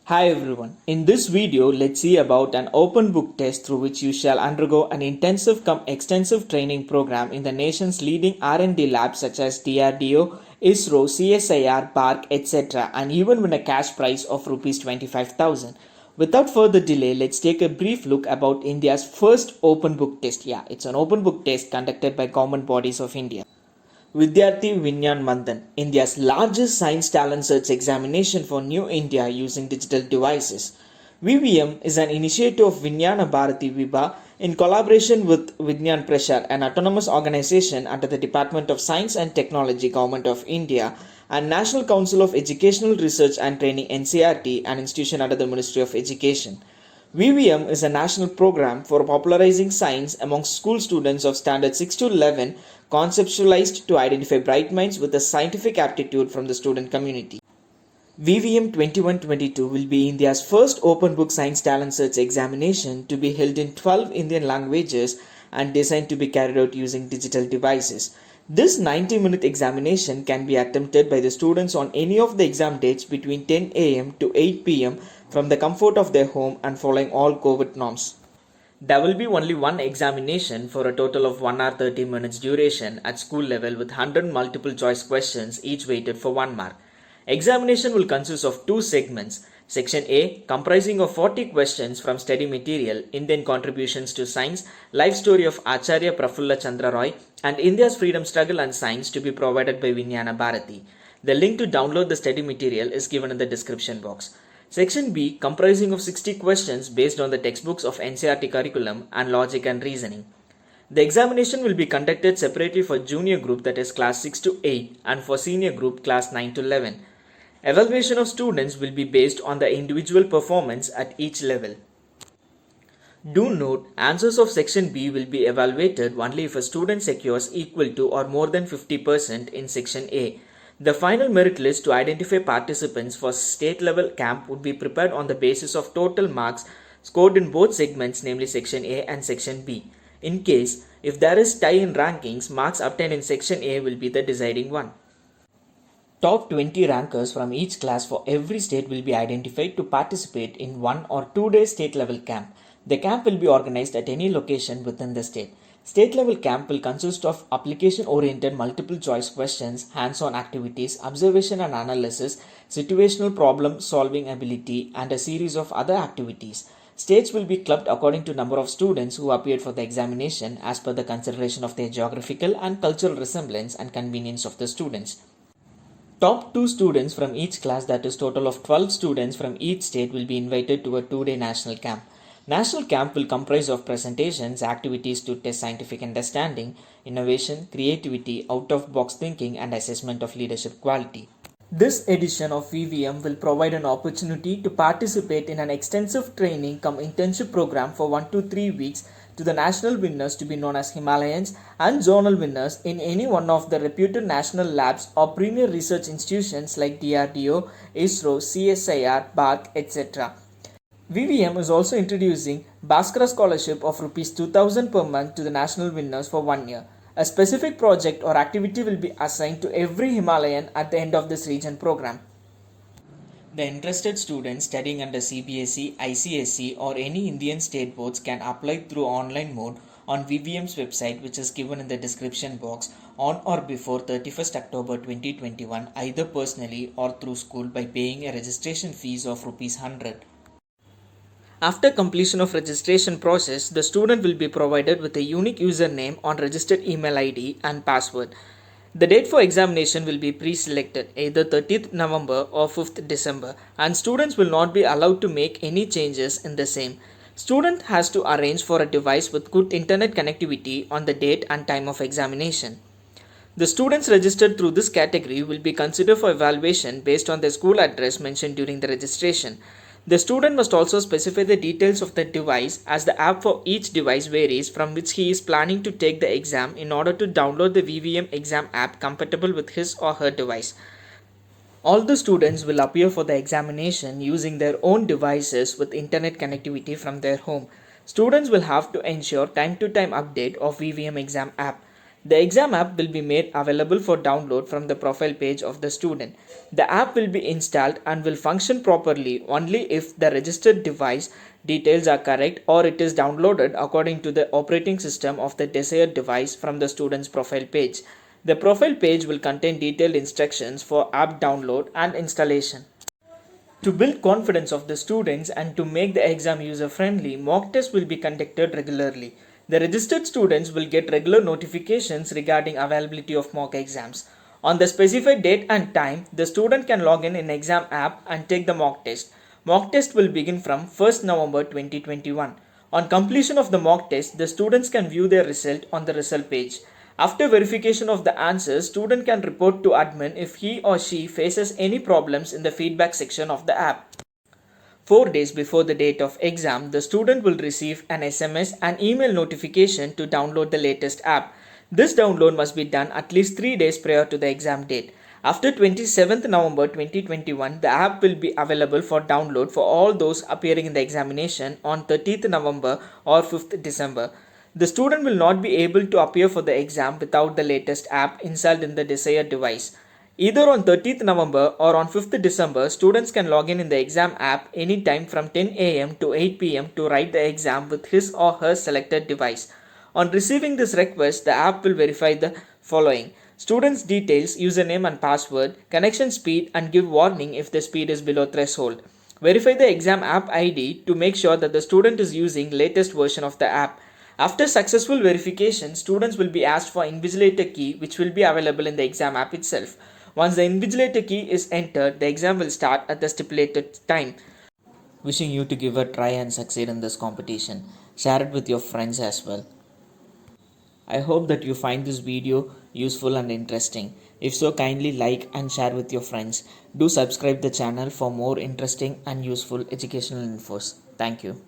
Hi everyone. In this video, let's see about an open book test through which you shall undergo an intensive extensive training program in the nation's leading R&D labs such as DRDO, ISRO, CSIR, BARC, etc. and even win a cash prize of Rs 25,000. Without further delay, let's take a brief look about India's first open book test. Yeah, it's an open book test conducted by government bodies of India. Vidyarthi Vigyan Manthan, India's largest science talent search examination for New India using digital devices. VVM is an initiative of Vijnana Bharati Vibha in collaboration with Vigyan Prasar, an autonomous organization under the Department of Science and Technology, Government of India, and National Council of Educational Research and Training (NCERT), an institution under the Ministry of Education. VVM is a national program for popularizing science among school students of standard 6 to 11, conceptualized to identify bright minds with a scientific aptitude from the student community. VVM 21-22 will be India's first open book science talent search examination to be held in 12 Indian languages and designed to be carried out using digital devices. This 90-minute examination can be attempted by the students on any of the exam dates between 10 am to 8 pm from the comfort of their home and following all COVID norms. There will be only one examination for a total of 1 hour 30 minutes duration at school level with 100 multiple choice questions each weighted for 1 mark. Examination will consist of two segments. Section A comprising of 40 questions from study material, Indian contributions to science, life story of Acharya Prafulla Chandra Roy and India's freedom struggle and science to be provided by Vijnana Bharati. The link to download the study material is given in the description box. Section B comprising of 60 questions based on the textbooks of NCERT curriculum and logic and reasoning. The examination will be conducted separately for junior group, that is class 6 to 8, and for senior group class 9 to 11. Evaluation of students will be based on the individual performance at each level. Do note, answers of section B will be evaluated only if a student secures equal to or more than 50% in section A. The final merit list to identify participants for state level camp would be prepared on the basis of total marks scored in both segments, namely section A and section B. In case, if there is tie in rankings, marks obtained in section A will be the deciding one. Top 20 rankers from each class for every state will be identified to participate in 1 or 2 day state level camp. The camp will be organized at any location within the state. State level camp will consist of application oriented multiple choice questions, hands-on activities, observation and analysis, situational problem solving ability and a series of other activities. States will be clubbed according to number of students who appeared for the examination as per the consideration of their geographical and cultural resemblance and convenience of the students. Top 2 students from each class, that is total of 12 students from each state, will be invited to a 2-day national camp. National camp will comprise of presentations, activities to test scientific understanding, innovation, creativity, out-of-box thinking and assessment of leadership quality. This edition of VVM will provide an opportunity to participate in an extensive training cum internship program for 1 to 3 weeks to the national winners to be known as Himalayans and zonal winners in any one of the reputed national labs or premier research institutions like DRDO, ISRO, CSIR, BARC, etc. VVM is also introducing Bhaskara Scholarship of Rs 2,000 per month to the national winners for 1 year. A specific project or activity will be assigned to every Himalayan at the end of this region program. The interested students studying under CBSE, ICSE or any Indian state boards can apply through online mode on VVM's website, which is given in the description box, on or before 31st October 2021 either personally or through school by paying a registration fees of Rs 100. After completion of registration process, the student will be provided with a unique username on registered email ID and password. The date for examination will be pre-selected, either 30th November or 5th December, and students will not be allowed to make any changes in the same. Student has to arrange for a device with good internet connectivity on the date and time of examination. The students registered through this category will be considered for evaluation based on their school address mentioned during the registration. The student must also specify the details of the device, as the app for each device varies from which he is planning to take the exam in order to download the VVM exam app compatible with his or her device. All the students will appear for the examination using their own devices with internet connectivity from their home. Students will have to ensure time-to-time update of VVM exam app. The exam app will be made available for download from the profile page of the student. The app will be installed and will function properly only if the registered device details are correct or it is downloaded according to the operating system of the desired device from the student's profile page. The profile page will contain detailed instructions for app download and installation. To build confidence of the students and to make the exam user friendly, mock tests will be conducted regularly. The registered students will get regular notifications regarding availability of mock exams. On the specified date and time, the student can log in exam app and take the mock test. Mock test will begin from 1st November 2021. On completion of the mock test, the students can view their result on the result page. After verification of the answers, student can report to admin if he or she faces any problems in the feedback section of the app. 4 days before the date of exam, the student will receive an SMS and email notification to download the latest app. This download must be done at least 3 days prior to the exam date. After 27th November 2021, the app will be available for download for all those appearing in the examination on 30th November or 5th December. The student will not be able to appear for the exam without the latest app installed in the desired device. Either on 30th November or on 5th December, students can log in the exam app anytime from 10 am to 8 pm to write the exam with his or her selected device. On receiving this request, the app will verify the following: student's details, username and password, connection speed, and give warning if the speed is below threshold. Verify the exam app ID to make sure that the student is using latest version of the app. After successful verification, students will be asked for invigilator key, which will be available in the exam app itself. Once the invigilator key is entered, the exam will start at the stipulated time. Wishing you to give a try and succeed in this competition. Share it with your friends as well. I hope that you find this video useful and interesting. If so, kindly like and share with your friends. Do subscribe the channel for more interesting and useful educational infos. Thank you.